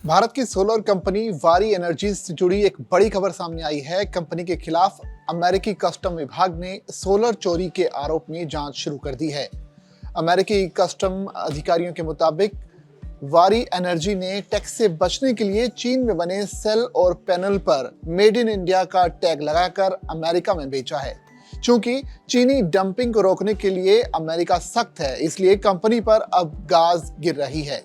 भारत की solar company वारी energies से जुड़ी एक बड़ी खबर सामने आई है। कंपनी के खिलाफ अमेरिकी कस्टम विभाग ने सोलर चोरी के आरोप में जांच शुरू कर दी है। अमेरिकी कस्टम अधिकारियों के मुताबिक वारी एनर्जी ने टैक्स से बचने के लिए चीन में बने सेल और पैनल पर मेड इन इंडिया का टैग लगाकर अमेरिका में बेचा है। चूंकि चीनी डंपिंग को रोकने के लिए अमेरिका सख्त है, इसलिए कंपनी पर अब गाज गिर रही है।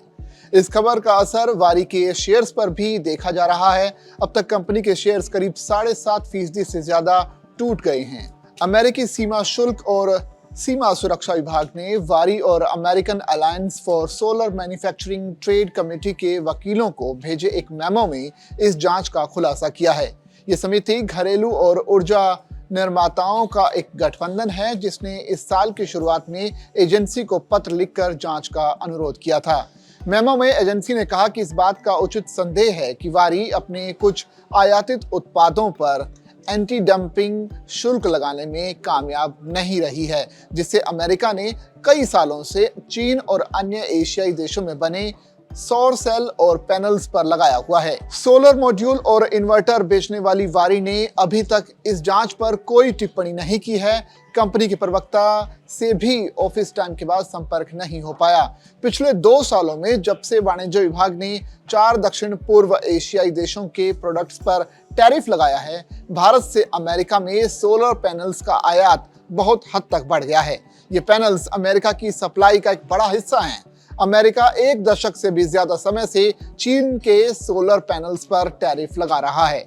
इस खबर का असर वारी के शेयर्स पर भी देखा जा रहा है। अब तक कंपनी के शेयर्स करीब 7.5% से ज्यादा टूट गए हैं। अमेरिकी सीमा शुल्क और सीमा सुरक्षा विभाग ने वारी और American alliance for solar manufacturing trade committee के वकीलों को भेजे एक मेमो में इस जांच का खुलासा किया है। ये समिति घरेलू और ऊर्जा निर्माताओं का एक गठबंधन है, जिसने इस साल की शुरुआत में एजेंसी को पत्र लिखकर जांच का अनुरोध किया था। मेमो में एजेंसी ने कहा कि इस बात का उचित संदेह है कि वारी अपने कुछ आयातित उत्पादों पर एंटी डंपिंग शुल्क लगाने में कामयाब नहीं रही है, जिससे अमेरिका ने कई सालों से चीन और अन्य एशियाई देशों में बने सौर सेल और पैनल्स पर लगाया हुआ है। सोलर मॉड्यूल और इन्वर्टर बेचने वाली वारी ने अभी तक इस जांच पर कोई टिप्पणी नहीं की है। कंपनी के प्रवक्ता से भी ऑफिस टाइम के बाद संपर्क नहीं हो पाया। पिछले 2 सालों में जब से वाणिज्य विभाग ने 4 दक्षिण पूर्व एशियाई देशों के प्रोडक्ट्स पर टैरिफ लगाया है, भारत से अमेरिका में सोलर पैनल्स का आयात बहुत हद तक बढ़ गया है। ये पैनल्स अमेरिका की सप्लाई का एक बड़ा हिस्सा हैं। अमेरिका 1 दशक से भी ज्यादा समय से चीन के सोलर पैनल्स पर टैरिफ लगा रहा है।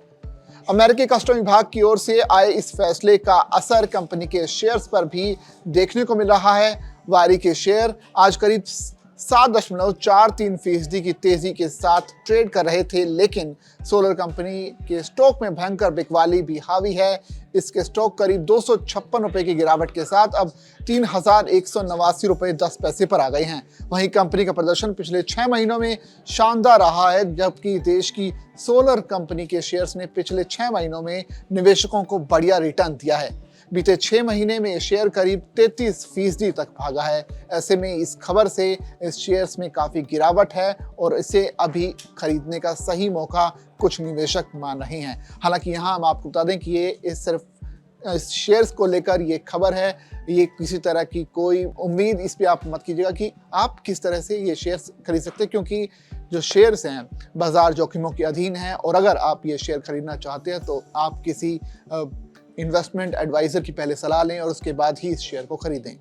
अमेरिकी कस्टम विभाग की ओर से आए इस फैसले का असर कंपनी के शेयर्स पर भी देखने को मिल रहा है। वारी के शेयर आज करीब 7.43% की तेजी के साथ ट्रेड कर रहे थे, लेकिन सोलर कंपनी के स्टॉक में भयंकर बिकवाली भी हावी है। इसके स्टॉक करीब 256 रुपए की गिरावट के साथ अब 3,189 रुपए 10 पैसे पर आ गए हैं। वहीं कंपनी का प्रदर्शन पिछले 6 महीनों में शानदार रहा है, जबकि देश की सोलर कंपनी के शेयर्स ने पिछले 6 महीनों में निवेशकों को बढ़िया रिटर्न दिया है। बीते 6 महीने में शेयर करीब 33% तक भागा है। ऐसे में इस खबर से इस शेयर्स में काफी गिरावट है और इसे अभी खरीदने का सही मौका कुछ निवेशक मान रहे हैं। हालांकि यहाँ हम आपको बता दें कि ये सिर्फ इस शेयर्स को लेकर ये खबर है, ये किसी तरह की कोई उम्मीद इस पे आप मत कीजिएगा कि आप किस तरह से ये शेयर्स खरीद सकते हैं, क्योंकि जो शेयर्स हैं बाजार जोखिमों के अधीन हैं। और अगर आप ये शेयर खरीदना चाहते हैं तो आप किसी इन्वेस्टमेंट एडवाइजर की पहले सलाह लें और उसके बाद ही इस शेयर को खरीदें।